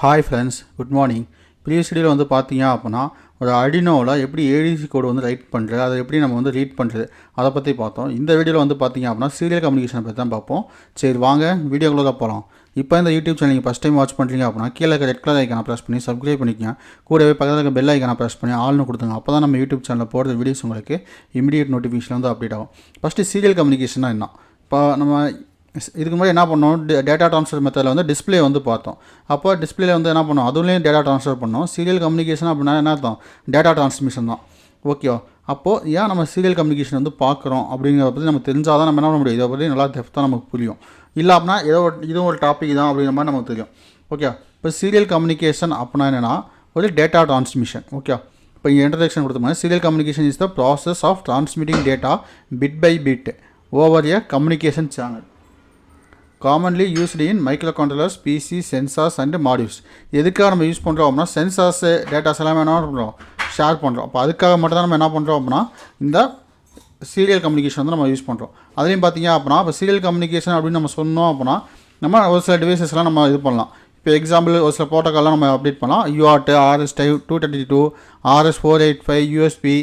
Hi friends, good morning. Previous வீடியோவில் வந்து பார்த்தீங்க அப்படின்னா ஒரு அர்டினோவில் எப்படி ஏடிசி கோடு வந்து ரைட் பண்ணுறது, அதை எப்படி நம்ம வந்து ரீட் பண்ணுறது, அதை பற்றி பார்த்தோம். இந்த வீடியோவில் வந்து பார்த்தீங்க அப்படின்னா சீரியல் கம்யூனிகேஷனை பற்றி தான் பார்ப்போம். சரி வாங்க வீடியோக்குள்ளே தான் போகலாம். இப்போ இந்த யூடியூப் சேனல் நீங்கள் ஃபஸ்ட் டைம் வாட்ச் பண்ணுறீங்க அப்படின்னா கீழே இருக்க ரெட் கலர் ஐக்கான ப்ரெஸ் பண்ணி சப்ஸ்கிரைப் பண்ணிக்கங்க. கூடவே பக்கத்தில் இருக்க பெல் ஐக்கான ப்ரெஸ் பண்ணி ஆல்னு கொடுத்துங்க. அப்போ தான் நம்ம யூடியூப் சேனலில் போடுற வீடியோஸ் உங்களுக்கு இமீடியட் நோட்டிஃபிகேஷன் வந்து அப்டேட் ஆகும். ஃபஸ்ட்டு சீரியல் கம்யூனிகேஷன்னா என்ன? இப்போ நம்ம இதுக்கு முன்னாடி என்ன பண்ணோம், டேட்டா ட்ரான்ஸ்ஃபர் மெத்தடில் வந்து டிஸ்பிளே வந்து பார்த்தோம். அப்போ டிஸ்பிளேல வந்து என்ன பண்ணோம், அதுலேயும் டேட்டா ட்ரான்ஸ்ஃபர் பண்ணோம். சீரியல் கம்யூனிகேஷன் அப்படின்னா என்ன அர்த்தம்? டேட்டா ட்ரான்ஸ்மிஷன் தான். ஓகேவா? அப்போது ஏன் நம்ம சீரியல் கம்யூனிகேஷன் வந்து பார்க்குறோம் அப்படிங்கிறத பற்றி நம்ம தெரிஞ்சால் தான் நம்ம என்ன பண்ண முடியும், இதை பற்றி நல்லா டெப்த்தாக நமக்கு புரியும். இல்லை அப்படின்னா இதுவும் ஒரு டாபிக் தான் அப்படிங்கிற மாதிரி நமக்கு தெரியும். ஓகே, இப்போ சீரியல் கம்யூனிகேஷன் அப்படின்னா என்னென்னா ஒரு டேட்டா ட்ரான்ஸ்மிஷன். ஓகே, இப்போ இங்கே இன்ட்ரடக்ஷன் கொடுத்தோம்னா serial communication is the process of transmitting data bit by bit over a communication channel commonly used in microcontrollers, PC, sensors and modules. எதுக்காக நம்ம யூஸ் பண்ணுறோம் அப்படின்னா சென்சார்ஸ் டேட்டாஸ் எல்லாமே என்ன பண்ணுறோம், ஷேர் பண்ணுறோம். அப்போ அதுக்காக மட்டும் தான் நம்ம என்ன பண்ணுறோம் அப்படின்னா இந்த சீரியல் கம்யூனிகேஷன் வந்து நம்ம யூஸ் பண்ணுறோம். அதுலேயும் பார்த்தீங்க அப்படின்னா இப்போ சீரியல் கம்யூனிகேஷன் அப்படின்னு நம்ம சொன்னோம் அப்படின்னா நம்ம ஒரு சில டிவைசஸ்லாம் நம்ம இது பண்ணலாம். இப்போ எக்ஸாம்பிள் ஒரு சில ப்ரோட்டோக்கால்லாம் நம்ம அப்டேட் பண்ணலாம். UART, RS232, RS485, USB,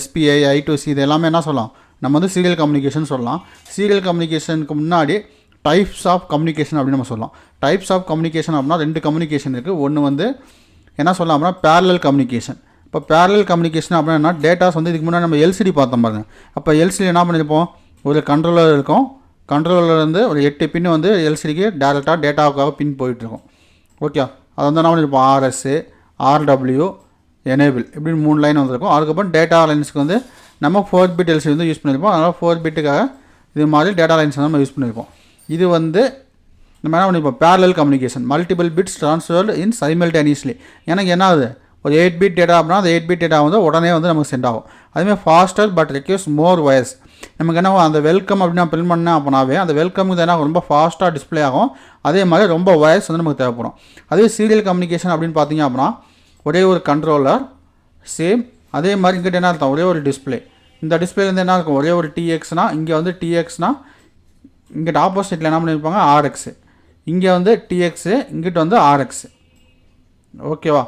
SPI, I2C இது எல்லாமே என்ன சொல்லலாம், நம்ம வந்து சீரியல் கம்யூனிகேஷன் சொல்லலாம். சீரியல் கம்யூனிகேஷனுக்கு முன்னாடி டைப்ஸ் ஆஃப் கம்யூனிகேஷன் அப்படின்னு நம்ம சொல்லலாம். டைப்ஸ் ஆஃப் கம்யூனிகேஷன் அப்படின்னா ரெண்டு கம்யூனிகேஷன் இருக்குது. ஒன்று வந்து என்ன சொல்லலாம் அப்படின்னா பேரலல் கம்யூனிகேஷன். இப்போ பேரலல் கம்யூனிகேஷன் அப்படின்னா டேட்டாஸ் வந்து இதுக்கு முன்னாடி நம்ம எல்சிடி பார்த்தோம் பாருங்க. அப்போ எல்சிடி என்ன பண்ணியிருப்போம், ஒரு கண்ட்ரோலர் இருக்கும். கண்ட்ரோலர்லேருந்து ஒரு 8 பின் வந்து எல்சிடிக்கு டேரெக்டாக டேட்டாவுக்காக பின் போயிட்டுருக்கும். ஓகே, அது வந்து என்ன பண்ணியிருப்போம், RS, RW, எனேபிள் இப்படின்னு 3 லைன் வந்துருக்கும். அதுக்கப்புறம் டேட்டா லைன்ஸ்க்கு வந்து நம்ம 4 பிட் எல்சிடி வந்து யூஸ் பண்ணியிருப்போம். அதனால் 4 பிட்டுக்காக இது மாதிரி டேட்டா லைன்ஸ் வந்து நம்ம யூஸ் பண்ணியிருப்போம். இது வந்து நம்ம என்ன பண்ணிப்போம், parallel communication, multiple bits transferred in simultaneously. எனக்கு என்ன ஆகுது, ஒரு 8 பிட் டேட்டா அப்படின்னா அந்த 8 பிட் டேட்டா வந்து உடனே வந்து நமக்கு சென்ட் ஆகும். அதுமாதிரி ஃபாஸ்டர் பட் ரெக்யூஸ் மோர் வயர்ஸ். நமக்கு என்ன அந்த வெல்கம் அப்படின்னு நான் பிரிண்ட் பண்ணேன் அப்படின்னாவே அந்த வெல்கமுக்கு என்ன ரொம்ப ஃபாஸ்ட்டாக டிஸ்பிளே ஆகும். அதே மாதிரி ரொம்ப வயர்ஸ் வந்து நமக்கு தேவைப்படும். அதே சீரியல் கம்யூனிகேஷன் அப்படின்னு பார்த்தீங்க அப்படின்னா ஒரே ஒரு கண்ட்ரோலர் சேம். அதே மாதிரி இங்கிட்ட என்ன இருக்கும், ஒரே ஒரு டிஸ்பிளே. இந்த டிஸ்பிளேலேருந்து என்ன இருக்கும், ஒரே ஒரு TXனா இங்கே வந்து TXனா இங்கிட்ட ஆப்போசிட்டில் என்ன பண்ணியிருப்பாங்க RX, இங்கே வந்து TX, இங்கிட்ட வந்து RX. ஓகேவா?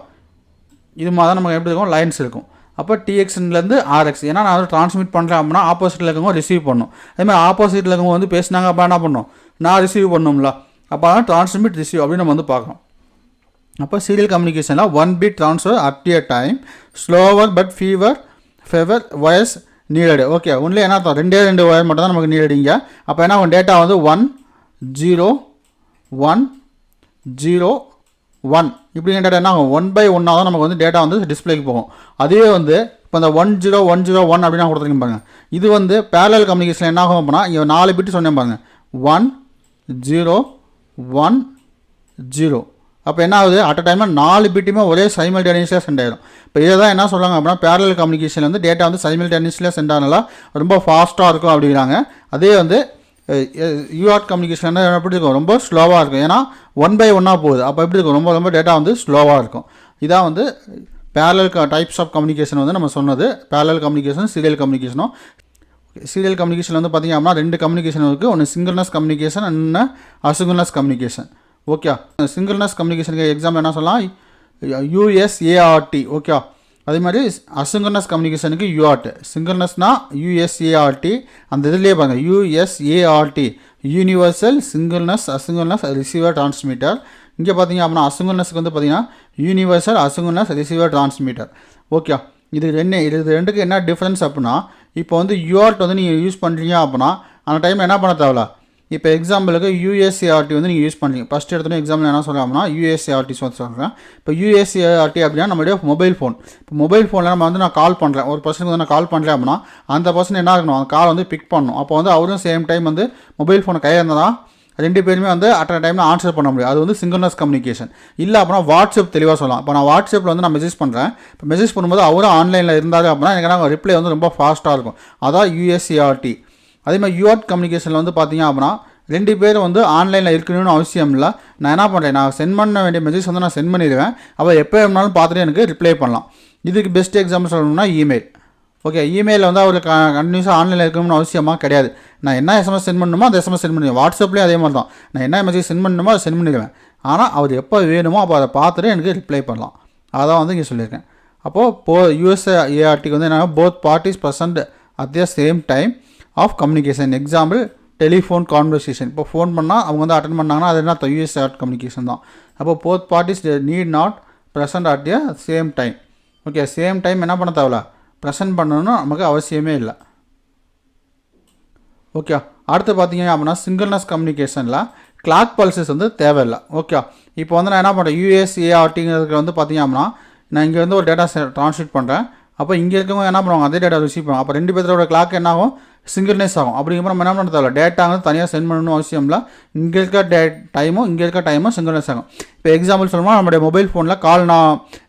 இது மாதிரி தான் நமக்கு எப்படி இருக்கும், லைன்ஸ் இருக்கும். அப்போ TXலேருந்து RX, ஏன்னா நான் வந்து ட்ரான்ஸ்மிட் பண்ணுறேன் அப்படின்னா ஆப்போசிட்டில் இருக்கவங்க ரிசீவ் பண்ணணும். அதேமாதிரி ஆப்போசிட்டில் இருக்கவங்க வந்து பேசினாங்க அப்போ என்ன பண்ணணும், நான் ரிசீவ் பண்ணணும்ல. அப்போ அதான் ட்ரான்ஸ்மிட் ரிசீவ் அப்படின்னு நம்ம வந்து பார்க்கணும். அப்போ சீரியல் கம்யூனிகேஷனில் 1 bit transfer at a time, slower but fewer wires needed. Okay, only என்ன அர்த்தம், 2 ஒயர் மட்டும் தான் நமக்கு நீடடிங்க. அப்போ என்ன டேட்டா வந்து 1 0 1 0 1 இப்படி டேட்டா என்ன ஆகும், 1 by 1 தான் நமக்கு வந்து டேட்டா வந்து டிஸ்பிளேக்கு போகும். அதுவே வந்து இப்போ இந்த 10 101 அப்படின்னா கொடுத்துருக்கீங்க பாருங்கள். இது வந்து பேரலல் கம்யூனிகேஷன் என்ன ஆகும் அப்படின்னா இங்கே 4 பிட்டு சொன்னேன் பாருங்கள், 1 0 1 0. அப்போ என்ன ஆகுது, அட் அ டைமில் 4 பிட்டுமே ஒரே சைமல்டேனியஸாக சென்ட் ஆகிடும். இப்போ இதை தான் என்ன சொல்கிறாங்க அப்படின்னா பேரலல் கம்யூனிகேஷன் வந்து டேட்டா வந்து சைமல்டேனியஸில் சென்ட் ஆனால ரொம்ப ஃபாஸ்ட்டாக இருக்கும் அப்படிங்கிறாங்க. அதே வந்து யூஆர்ட் கம்யூனிகேஷன் எப்படி இருக்கும், ரொம்ப ஸ்லோவாக இருக்கும். ஏன்னா 1 by 1 போகுது. அப்போ எப்படி இருக்கும், ரொம்ப டேட்டா வந்து ஸ்லோவாக இருக்கும். இதான் வந்து பேரலல் டைப்ஸ் ஆஃப் கம்யூனிகேஷன் வந்து நம்ம சொன்னது. பேரலல் கம்யூனிகேஷன், சீரியல் கம்யூனிகேஷனும். சீரியல் கம்யூனிகேஷன் வந்து பார்த்திங்க அப்படின்னா 2 கம்யூனிகேஷன் இருக்குது. ஒன்று சிங்கிள்னஸ் கம்யூனிகேஷன், இன்னொன்று அசிங்கிள்னஸ் கம்யூனிகேஷன். ஓகே, சிங்கிள்னஸ் கம்யூனிகேஷனுக்கு எக்ஸாம்பிள் என்ன சொல்லலாம், USART. ஓகே, அதே மாதிரி அசிங்கிள்னஸ் கம்யூனிகேஷனுக்கு UART. சிங்கிள்னஸ்னா USART. அந்த இதுலேயே பாருங்கள் USART, யூனிவர்சல் சிங்கிள்னஸ் அசிங்கிள்னஸ் ரிசீவர் டிரான்ஸ்மிட்டர். இங்கே பார்த்தீங்க அப்படின்னா அசிங்கிள்னஸ்க்கு வந்து பார்த்தீங்கன்னா யூனிவர்சல் அசிங்கிள்னஸ் ரிசீவர் டிரான்ஸ்மிட்டர். ஓகே, இது ரெண்டுக்கு என்ன டிஃப்ரென்ஸ் அப்படின்னா இப்போ வந்து UART வந்து நீங்கள் யூஸ் பண்ணுறீங்க அப்படின்னா அந்த டைமில் என்ன பண்ண தேவையில்ல. இப்போ எக்ஸாம்பிளுக்கு USART வந்து நீங்கள் யூஸ் பண்ணுறீங்க. ஃபஸ்ட் எடுத்தோன்னே எக்ஸாம்பிள் என்ன சொல்கிறாங்கன்னா USART சொல்கிறேன். இப்போ USART அப்படின்னா நம்மளுடைய மொபைல் ஃபோன். இப்போ மொபைல் ஃபோனில் நம்ம வந்து நான் கால் பண்ணுறேன், ஒரு பர்சனுக்கு வந்து நான் கால் பண்ணுறேன் அப்படின்னா அந்த பர்சன் என்ன இருக்கணும், அந்த கால் வந்து பிக் பண்ணணும். அப்போ வந்து அவரும் சேம் டைம் வந்து மொபைல் ஃபோனை கையில் இருந்தால் 2 பேருமே வந்து அட் அ டைமில் ஆன்சர் பண்ண முடியும். அது வந்து சிங்கிள்னஸ் கம்யூனிகேஷன். இல்லை அப்படின்னா வாட்ஸ்அப் தெளிவாக சொல்லலாம். இப்போ நான் வாட்ஸ்அப்பில் வந்து நான் மெசேஜ் பண்ணுறேன். இப்போ மெசேஜ் பண்ணும்போது அவரும் ஆன்லைனில் இருந்தார் அப்படின்னா எனக்கு ரிப்ளை வந்து ரொம்ப ஃபாஸ்ட்டாக இருக்கும். அதான் USART. அதே மாதிரி UART கம்யூனிகேஷனில் வந்து பார்த்தீங்க அப்படின்னா 2 பேர் வந்து ஆன்லைனில் இருக்கணும்னு அவசியம் இல்லை. நான் என்ன பண்ணுறேன், நான் சென்ட் பண்ண வேண்டிய மெசேஜ் வந்து நான் சென்ட் பண்ணிடுவேன். அப்போ எப்போ வேணாலும் பார்த்துட்டு எனக்கு ரிப்ளை பண்ணலாம். இதுக்கு பெஸ்ட் எக்ஸாம்பிள் சொல்லணும்னா இமெயில். ஓகே, இமெயிலில் வந்து அவர் கண்டினியூஸாக ஆன்லைனில் இருக்கணும்னு அவசியமாக கிடையாது. நான் என்ன எஸ்எம்எஸ் சென்ட் பண்ணணுமோ அந்த எஸ்எம்எஸ் சென்ட் பண்ணுவேன். வாட்ஸ்அப்லேயும் அதே மாதிரி தான். நான் என்ன மெசேஜ் சென்ட் பண்ணணுமோ அதை சென்ட் பண்ணிடுவேன். ஆனால் அவர் எப்போ வேணுமோ அப்போ அதை பார்த்துட்டு எனக்கு ரிப்ளை பண்ணலாம். அதான் வந்து இங்கே சொல்லியிருக்கேன். அப்போது யூஎஸ்ஏஆர்டிக்கு வந்து என்னென்னா both parties present at the same time of communication. Example telephone conversation. இப்போ ஃபோன் பண்ணால் அவங்க வந்து அட்டன் பண்ணாங்கன்னா அது என்ன யூஎஸ்ஏஆர்டி கம்யூனிகேஷன் தான். அப்போ both parties need not present at the same time. Okay, same time என்ன பண்ண தேவையில்ல, ப்ரெசென்ட் பண்ணணும்னு நமக்கு அவசியமே இல்லை. ஓகே, அடுத்து பார்த்தீங்க அப்படின்னா சிங்கிள்னஸ் கம்யூனிகேஷனில் கிளாக் பல்சஸ் வந்து தேவையில்லை. ஓகே, இப்போ வந்து நான் என்ன பண்ணுறேன், யூஎஸ்ஏஆர்டிங்கிறதுக்கு வந்து பார்த்தீங்க அப்படின்னா நான் இங்கே வந்து ஒரு டேட்டா ட்ரான்ஸ்மிட் பண்ணுறேன். அப்போ இங்கே இருக்கவங்க என்ன பண்ணுவாங்க, அதே டேட்டா ரிசீவ் பண்ணுவாங்க. அப்போ 2 பேரோட கிளாக் என்ன ஆகும், சிங்கிள்னஸ் ஆகும். அப்படிங்கிற நம்ம என்ன பண்ண தேவையில்ல, டேட்டா வந்து தனியாக சென்ட் பண்ணணும் அவசியம் இல்லை. இங்கே இருக்க டைமும் இங்கே இருக்க டைமும் சிங்கிள்னஸ் ஆகும். இப்போ எக்ஸாம்பிள் சொல்லணும்னா நம்மளுடைய மொபைல் ஃபோனில் கால்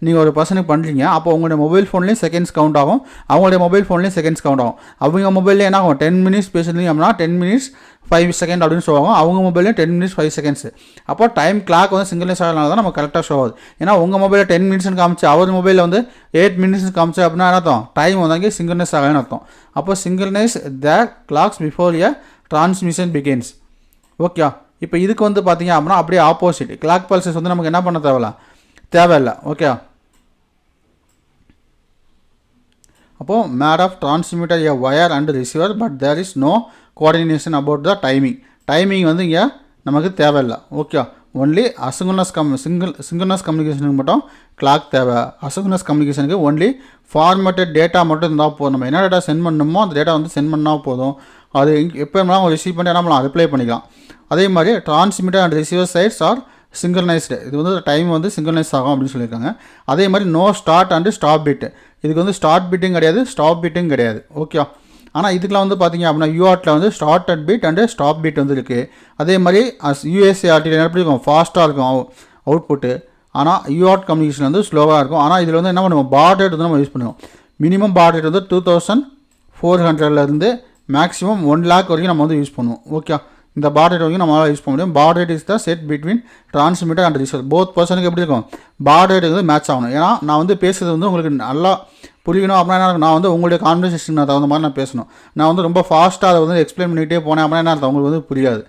நீங்கள் ஒரு பர்சனுக்கு பண்ணுறீங்க. அப்போ உங்களுடைய மொபைல் ஃபோன்லேயும் செகண்ட்ஸ் கவுண்ட் ஆகும், அவங்களுடைய மொபைல் ஃபோன்லேயும் செகண்ட்ஸ் கவுண்ட் ஆகும். அவங்க மொபைலில் என்ன ஆகும், 10 மினிட்ஸ் பேசுறீங்க அப்படின்னா 10 மினிட்ஸ் 5 செகண்ட் அப்படின்னு சொல்லுவாங்க. அவங்க மொபைலில் 10 மினிட்ஸ் 5 செகண்ட்ஸ். அப்போ டைம் கிளாக் வந்து சிங்கிள்னஸ் ஆகிறதுனால தான் நம்ம கரெக்டாக ஷோ ஆகுது. ஏன்னா உங்கள் மொபைலில் 10 மினிட்ஸ்னு காமிச்சு அவர் மொபைலில் வந்து 8 மினிட்ஸ்னு காமிச்சு அப்படின்னா என்ன அர்த்தம், டைம் வந்து சிங்கிள்னஸ் ஆகலன்னு அர்த்தம். அப்போ சிங்கிள்னஸ் த கிளாக்ஸ் பிஃபோர் எ டிரான்ஸ்மிஷன் பிகின்ஸ். ஓகே, இப்போ இதுக்கு வந்து பார்த்தீங்க அப்படின்னா அப்படியே ஆப்போசிட். கிளாக் பல்சஸ் வந்து நமக்கு என்ன பண்ண தேவையில்லை. ஓகே, அப்போது made of transmitter a wire and receiver but there is no coordination about the timing வந்து இங்கே நமக்கு தேவையில்லை. ஓகே, ஒன்லி சிங்கிள்னஸ் கம்யூனிகேஷனுக்கு மட்டும் கிளாக் தேவை. அசிங்க்ரோனஸ் கம்யூனிகேஷனுக்கு ஒன்லி ஃபார்மேட்டட் டேட்டா மட்டும் இருந்தால் போதும். நம்ம என்ன டேட்டா சென்ட் பண்ணணுமோ அந்த டேட்டா வந்து சென்ட் பண்ணால் போதும். அது எப்போ வேணாலும் அவங்க ரிசீவ் பண்ணி என்ன பண்ணலாம், ரிப்ளை பண்ணிக்கலாம். அதே மாதிரி transmitter and receiver sides are synchronised. இது வந்து டைம் வந்து சிங்கிள்னைஸ் ஆகும் அப்படின்னு சொல்லியிருக்காங்க. அதே மாதிரி no start and stop bit. இதுக்கு வந்து ஸ்டார்ட் பிட்டும் கிடையாது, ஸ்டாப் பிட்டும் கிடையாது. ஓகே, ஆனால் இதுக்கெலாம் வந்து பார்த்திங்க அப்படின்னா யூஆர்ட்டில் வந்து start at bit and stop bit வந்து இருக்குது. அதே மாதிரி யூஎஸ்ஏஆர்டியில் எப்படி இருக்கும், ஃபாஸ்ட்டாக இருக்கும் அவுட்புட்டு. ஆனால் யூஆர்ட் கம்யூனிகேஷன் வந்து ஸ்லோவாக இருக்கும். ஆனால் இதில் வந்து என்ன பண்ணுவோம், பாட் ரேட் வந்து நம்ம யூஸ் பண்ணுவோம். மினிமம் பாட் ரேட் வந்து 2400 மேக்ஸிமம் 1 lakh வரைக்கும் நம்ம வந்து யூஸ் பண்ணுவோம். ஓகே, இந்த பாட் ரேட் வரைக்கும் நம்மளால் யூஸ் பண்ண முடியும். Baud rate is the set between transmitter and receiver. Both பர்சனுக்கு எப்படி இருக்கும், பாட் ரேட் வந்து மேட்ச் ஆகணும். ஏன்னா நான் வந்து பேசுகிறது வந்து உங்களுக்கு நல்லா புரியணும் அப்படின்னா என்ன, நான் வந்து உங்களுடைய கான்வர்சேஷன் தகுந்த மாதிரி நான் பேசணும். நான் வந்து ரொம்ப ஃபாஸ்ட்டாக அதை வந்து எக்ஸ்பிளைன் பண்ணிகிட்டே போனேன் அப்படின்னா என்ன அர்த்தம், உங்களுக்கு வந்து புரியாது.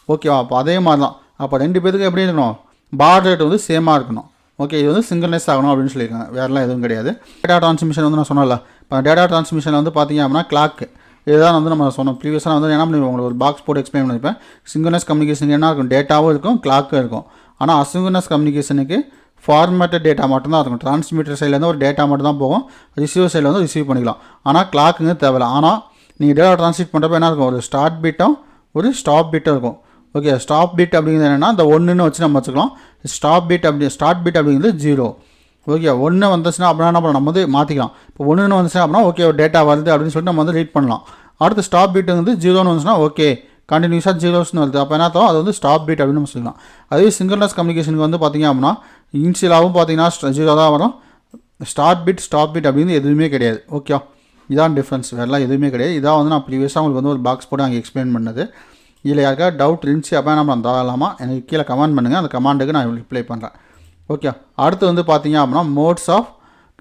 ஓகேவா, அப்போ அதே மாதிரி தான். அப்போ 2 பேருக்கு எப்படி இருக்கணும், பாட் ரேட் வந்து சேமாக இருக்கணும். ஓகே, இது வந்து சிங்கிள்னைஸ் ஆகணும் அப்படின்னு சொல்லியிருக்காங்க. வேறுலாம் எதுவும் கிடையாது. டேட்டா ட்ரான்ஸ்மிஷன் வந்து நான் சொன்னல, இப்போ டேட்டா ட்ரான்ஸ்மிஷனில் வந்து பார்த்திங்க அப்படின்னா கிளாக்கு இதுதான் வந்து நம்ம சொன்னோம். ப்ரீவியஸாக வந்து என்ன பண்ணுவோம், உங்களுக்கு ஒரு பாக்ஸ் போட்டு எக்ஸ்பிளைன் பண்ணியிருப்பேன். சிங்கிள்னஸ் கம்யூனிகேஷனுக்கு என்ன இருக்கும், டேட்டாவும் இருக்கும், கிளாக்கும் இருக்கும். ஆனால் அசிங்கிள்னஸ் கம்யூனிகேஷனுக்கு ஃபார்மேட்டட் டேட்டா மட்டும்தான் இருக்கும். டிரான்ஸ்மிட்டர் சைட்லேருந்து ஒரு டேட்டா மட்டும் தான் போகும், ரிசீவர் சைடில் வந்து ரிசீவ் பண்ணிக்கலாம். ஆனால் கிளாக்குங்க தேவையில்லை. ஆனால் நீங்கள் டேட்டா ட்ரான்ஸ்மிட் பண்ணுறப்ப என்ன இருக்கும், ஒரு ஸ்டார்ட் பிட்டும் ஒரு ஸ்டாப் பிட்டும் இருக்கும். ஓகே, ஸ்டாப் பிட் அப்படிங்கிறது என்னென்னா இந்த 1ன்னு வச்சு நம்ம வச்சுக்கலாம். ஸ்டார்ட் பிட் அப்படிங்கிறது 0. ஓகே, 1 வந்துச்சுன்னா அப்படின்னா என்ன பண்ணலாம், நம்ம வந்து மாற்றிக்கலாம். இப்போ 1ன்னு வந்துச்சுன்னா அப்படின்னா ஓகே ஒரு டேட்டா வருது அப்படின்னு சொல்லிட்டு நம்ம வந்து ரீட் பண்ணலாம். அடுத்து ஸ்டாப் பிட் வந்து 0ன்னு வந்துச்சுன்னா ஓகே கண்டினியூஸாக 0ஸ்ன்னு வருது, அப்போ என்ன ஆகும், அது வந்து ஸ்டாப் பிட் அப்படின்னு நம்ம சொல்லலாம். அதே சிங்கிள்னஸ் கம்யூனிகேஷனுக்கு வந்து பார்த்திங்க அப்படின்னா இனிஷியலாகவும் பார்த்தீங்கன்னா 0 தான் வரும். ஸ்டார்ட் பிட் ஸ்டாப் பிட் அப்படின்னு எதுவுமே கிடையாது. ஓகே, இதான் டிஃப்ரென்ஸ், வேறெல்லாம் எதுவுமே கிடையாது. இதான் வந்து நான் ப்ரீவியஸாக உங்களுக்கு வந்து ஒரு பாக்ஸ் போட்டு அங்கே எக்ஸ்பிளைன் பண்ணது. இதில் யாருக்கா டவுட் இருந்துச்சு அப்படின்னா நம்ம தாராளமாக எனக்கு கீழே கமெண்ட் பண்ணுங்கள், அந்த கமாண்டுக்கு நான் ரிப்ளை பண்ணுறேன். ஓகே, அடுத்து வந்து பார்த்தீங்க அப்படின்னா மோட்ஸ் ஆஃப்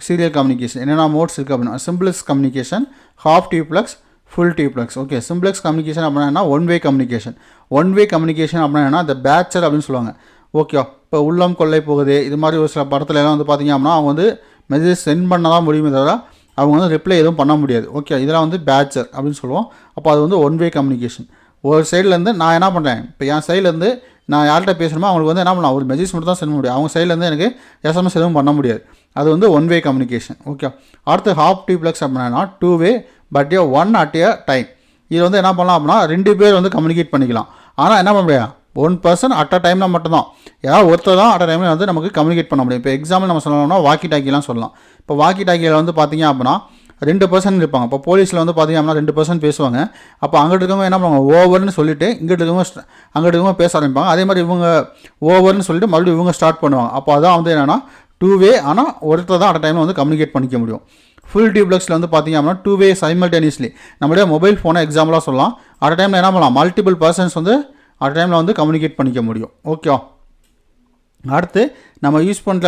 சீரியல் கம்யூனிகேஷன் என்னென்ன மோட்ஸ் இருக்குது அப்படின்னா simplex communication, half duplex, full duplex. Okay, simplex communication அப்படின்னா one way communication. One way communication அப்படின்னா இந்த பேச்சர் அப்படின்னு சொல்லுவாங்க. ஓகே, இப்போ உள்ளம் கொள்ளை போகுது இது மாதிரி ஒரு சில படத்துல எல்லாம் வந்து பார்த்திங்க அப்படின்னா அவங்க வந்து மெசேஜ் சென்ட் பண்ண தான் முடியுமே தவிர அவங்க வந்து ரிப்ளை எதுவும் பண்ண முடியாது. ஓகே, இதெல்லாம் வந்து பேச்சர் அப்படின்னு சொல்லுவோம். அப்போ அது வந்து ஒன் வே கம்யூனிகேஷன். ஒரு சைட்லேருந்து நான் என்ன பண்ணுறேன், இப்போ என் சைட்லேருந்து நான் யார்கிட்ட பேசணுமோ அவங்களுக்கு வந்து என்ன பண்ணலாம், ஒரு மெசேஜ் மட்டும் தான் சென்ட் முடியும். அவங்க சைட்லேருந்து எனக்கு எஸ்எம்எஸ் எதுவும் பண்ண முடியாது. அது வந்து ஒன் வே கம்யூனிகேஷன். ஓகே, அடுத்து ஹாஃப் டியூப்ளெக்ஸ் அப்படின்னா 2 way but one at a time. இது வந்து என்ன பண்ணலாம் அப்படின்னா 2 பேர் வந்து கம்யூனிகேட் பண்ணிக்கலாம். ஆனால் என்ன பண்ண முடியாது, 1 பர்சன் அட் அ டைமில் மட்டும்தான், ஏதாவது ஒருத்தர் தான் அட் அ டைமில் வந்து நமக்கு கம்யூனிகேட் பண்ண முடியும். இப்போ எக்ஸாம்பிள் நம்ம சொல்லணும்னா வாக்கி டாக்கிலாம் சொல்லலாம். இப்போ வாக்கி டாக்கியில் வந்து பார்த்திங்க அப்படின்னா 2 பர்சன் இருப்பாங்க. இப்போ போலீஸில் வந்து பார்த்திங்க அப்படின்னா 2 பர்சன் பேசுவாங்க. அப்போ அங்கிட்டு இருக்கவங்க என்ன பண்ணுவாங்க, ஓவர்னு சொல்லிட்டு இங்கிட்டு இருக்கவங்க பேச ஆரம்பிப்பாங்க. அதே மாதிரி இவங்க ஓவர்னு சொல்லிட்டு மறுபடியும் இவங்க ஸ்டார்ட் பண்ணுவாங்க. அப்போ அதான் வந்து என்னென்னா 2 வே, ஆனால் ஒருத்தர் தான் அட் அ டைமில் வந்து கம்யூனிகேட் பண்ணிக்க முடியும். ஃபுல் டியூப்ளெக்ஸில் வந்து பார்த்திங்க அப்படின்னா 2 வே சைமல்டேனியஸ்லி நம்மளுடைய மொபைல் ஃபோனை எக்ஸாம்பிளாக சொல்லலாம். அட் அ டைமில் என்ன பண்ணலாம், மல்டிபிள் பர்சன்ஸ் வந்து அட் அ டைமில் வந்து கம்யூனிகேட் பண்ணிக்க முடியும். ஓகே, அடுத்து நம்ம யூஸ் பண்ணுற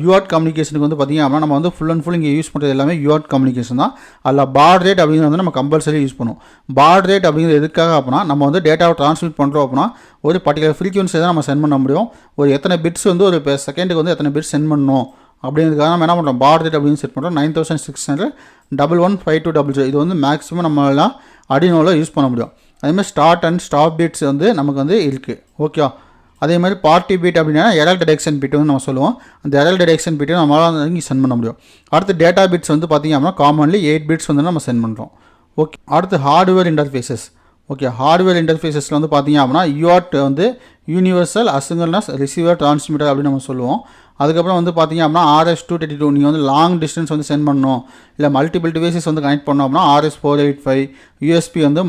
யூஆர்ட் கம்யூனிகேஷனுக்கு வந்து பார்த்திங்க அப்படின்னா நம்ம வந்து ஃபுல் அண்ட் ஃபுல் இங்கே யூஸ் பண்ணுறது எல்லாமே யூஆர்ட் கம்யூனிகேஷன் தான். அதில் பாட் ரேட் அப்படிங்கிறது வந்து நம்ம கம்பல்சரி யூஸ் பண்ணுவோம். பாட் ரேட் அப்படிங்கிறது எதுக்காக அப்படின்னா நம்ம வந்து டேட்டாவை ட்ரான்ஸ்மிட் பண்ணுறோம் அப்படின்னா ஒரு பர்டிகுலர் ஃப்ரீக்வன்சி தான் நம்ம சென்ட் பண்ண முடியும். ஒரு எத்தனை பிட்ஸ் வந்து ஒரு செகண்டுக்கு வந்து எத்தனை பிட்ஸ் சென்ட் பண்ணணும் அப்படிங்கிறதுக்காக நம்ம என்ன பண்ணுறோம், பாட் ரேட் அப்படின்னு செட் பண்ணுறோம். 9600 இது வந்து மேக்ஸிமம் நம்மளால் அடினோவில் யூஸ் பண்ண முடியும். அதேமாதிரி ஸ்டார்ட் அண்ட் ஸ்டாப் பிட்ஸ் வந்து நமக்கு வந்து இருக்குது. ஓகே, அதே மாதிரி பார்ட்டி பீட் அப்படின்னா எரர் டிடெக்ஷன் பிட் வந்து நம்ம சொல்லுவோம். அந்த எரர் டிடெக்ஷன் பிட்டை நம்மளால் இங்கே சென்ட் பண்ண முடியும். அடுத்து டேட்டா பிட்ஸ் வந்து பார்த்திங்க அப்படின்னா காமன்லி 8 பிட்ஸ் வந்து நம்ம சென்ட் பண்ணுறோம். ஓகே, அடுத்து ஹார்ட்வேர் இன்டர்ஃபேஸஸ். ஓகே, ஹார்ட்வேர் இன்டர்ஃபேஸஸில் வந்து பார்த்திங்க அப்படின்னா யூஆர்ட் வந்து யூனிவர்சல் அசிங்கனஸ் ரிசீவர் டிரான்ஸ்மிட்டர் அப்படின்னு நம்ம சொல்லுவோம். அதுக்கப்புறம் வந்து பார்த்திங்க அப்படின்னா RS-232 நீங்கள் வந்து லாங் டிஸ்டன்ஸ் வந்து சென்ட் பண்ணணும், இல்லை மல்டிபிள் டிவைசஸ் வந்து கனெக்ட் பண்ணோம் அப்படின்னா RS-485. யூஎஸ்பி வந்து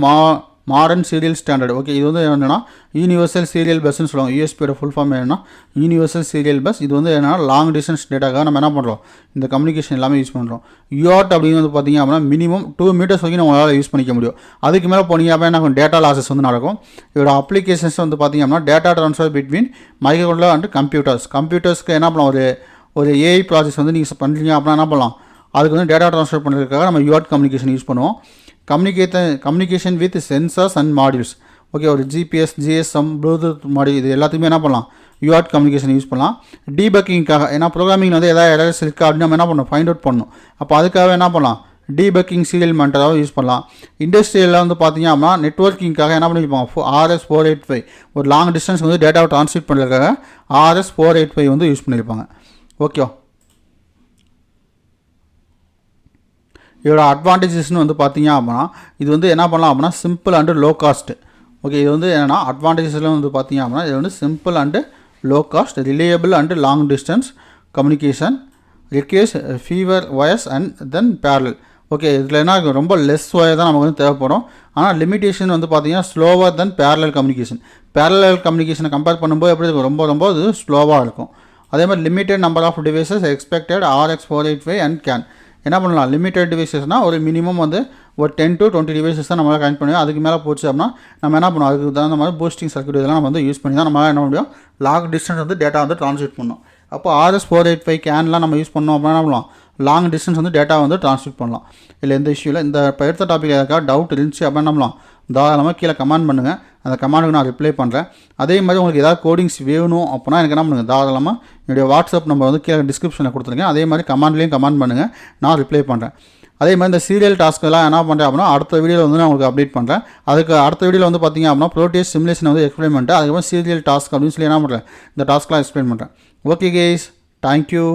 மாடர்ன் சீரியல் ஸ்டாண்டர்ட். ஓகே, இது வந்து என்னென்னா யூனிவர்சல் சீரியல் பஸ்ன்னு சொல்லுவாங்க. யூஎஸ்பியோட ஃபுல் ஃபார்ம் என்னென்னா யூனிவர்சல் சீரியல் பஸ். இது வந்து என்னென்னா லாங் டிஸ்டன்ஸ் டேட்டாக்காக நம்ம என்ன பண்ணுறோம், இந்த கம்யூனிகேஷன் எல்லாமே யூஸ் பண்ணுறோம். யூஆர்ட் அப்படிங்கிறது வந்து பார்த்திங்க அப்படின்னா மினிமம் 2 மீட்டர்ஸ் வரைக்கும் நம்மளால் யூஸ் பண்ணிக்க முடியும். அதுக்கு மேலே போனீங்க அப்படின்னா என்ன டேட்டா லாஸஸ் வந்து நடக்கும். இதோட அப்ளிகேஷன்ஸ் வந்து பார்த்திங்க அப்படின்னா data transfer between microcontroller and கம்ப்யூட்டர்ஸ்க்கு என்ன பண்ணலாம், ஒரு ஏஐ ப்ராசஸ் வந்து நீங்கள் பண்ணுறீங்க அப்படின்னா என்ன பண்ணலாம், அதுக்கு வந்து டேட்டா ட்ரான்ஸ்ஃபர் பண்ணுறதுக்காக நம்ம யூஆர்ட் கம்யூனிகேஷன் யூஸ் பண்ணுவோம். Communication with sensors and modules. Okay, ஒரு ஜிபிஎஸ், ஜிஎஸ்எம், ப்ளூடூத் மாடியூல் இது எல்லாத்துக்குமே என்ன பண்ணலாம், யூஆர்ட் கம்யூனிகேஷன் யூஸ் பண்ணலாம். டீபக்கிங்காக, ஏன்னா ப்ரோக்ராமிங் வந்து எதாவது எரர்ஸ் இருக்கா அப்படின்னு நம்ம என்ன பண்ணணும், ஃபைண்ட் அவுட் பண்ணணும். அப்போ அதுக்காக என்ன பண்ணலாம், டீபக்கிங் சீரியல் மானிட்டராக யூஸ் பண்ணலாம். இண்டஸ்ட்ரியலில் வந்து பார்த்திங்க அப்படின்னா நெட்வொர்க்கிங்காக என்ன பண்ணியிருப்பாங்க, RS-485 ஒரு லாங் டிஸ்டன்ஸ் வந்து டேட்டாவை ட்ரான்ஸ்மிட் பண்ணுறதுக்காக RS-485 வந்து யூஸ் பண்ணியிருப்பாங்க. ஓகே, இதோட அட்வான்டேஜஸ்னு வந்து பார்த்திங்க அப்படின்னா இது வந்து என்ன பண்ணலாம் அப்படின்னா simple and low cost. Okay, இது வந்து என்னென்னா அட்வான்டேஜஸ்லாம் வந்து பார்த்திங்க அப்படின்னா இது வந்து simple and low cost, reliable and long distance communication, request fever wires and then parallel. Okay, இதில் என்ன ரொம்ப லெஸ் ஒயர் தான் நமக்கு வந்து தேவைப்படும். ஆனால் லிமிட்டேஷன் வந்து பார்த்திங்கன்னா slower then parallel communication. Parallel கம்யூனிகேஷனை கம்பேர் பண்ணும்போது எப்படி இருக்கும், ரொம்ப இது ஸ்லோவாக இருக்கும். அதே மாதிரி limited number of devices expected RX-485 and can. என்ன பண்ணலாம், லிமிட்டட் டிவைசஸ்னால் ஒரு மினிமம் வந்து ஒரு 10 to 20 டிவைசஸ் தான் நம்மளால் கனெக்ட் பண்ணுவோம். அதுக்கு மேலே போச்சு அப்படின்னா நம்ம என்ன பண்ணுவோம், அதுக்கு தகுந்த மாதிரி பூஸ்டிங் சர்க்யூட் இதெல்லாம் நம்ம வந்து யூஸ் பண்ணி தான் நம்மளால் என்ன முடியும், லாங் டிஸ்டன்ஸ் வந்து டேட்டா வந்து ட்ரான்ஸ்மிட் பண்ணணும். அப்போ RS-485 கேன்லாம் நம்ம யூஸ் பண்ணோம் அப்படின்னா என்ன பண்ணலாம், லாங் டிஸ்டன்ஸ் வந்து டேட்டா வந்து ட்ரான்ஸ்மிட் பண்ணலாம். இல்லை எந்த இஷ்யூ இல்லை. இந்த எடுத்த டாபிக் ஏதாவது டவுட் இருந்துச்சு அப்படின்னா நம்மளாம் தாராளமாக கீழே கமெண்ட் பண்ணுங்கள். அந்த கமெண்ட்டுக்கு நான் ரிப்ளை பண்ணுறேன். அதே மாதிரி உங்களுக்கு ஏதாவது கோடிங்ஸ் வேணும் அப்படின்னா எனக்கு என்ன பண்ணுங்கள், தாராளமாக என்னுடைய வாட்ஸ்அப் நம்பர் வந்து கீழே டிஸ்கிரிப்ஷனில் கொடுத்துருக்கேன். அதே மாதிரி கமெண்ட்லேயும் கமெண்ட் பண்ணுங்கள், நான் ரிப்ளை பண்ணுறேன். அதே மாதிரி இந்த சீரியல் டாஸ்க்கெல்லாம் என்ன பண்ணுறேன் அப்படின்னா அடுத்த வீடியோவில் வந்து நான் உங்களுக்கு அப்டேட் பண்ணுறேன். அதுக்கு அடுத்த வீடியோவில் வந்து பார்த்திங்க அப்படின்னா ப்ரோட்டீஸ் சிமுலேஷன் வந்து எக்ஸ்பிளைன் பண்ணிட்டு அதுக்கப்புறம் சீரியல் டாஸ்க் அப்படின்னு சொல்லி என்ன பண்ணுறேன், இந்த டாஸ்க்லாம் எக்ஸ்பிளைன் பண்ணுறேன். Okay guys, thank you.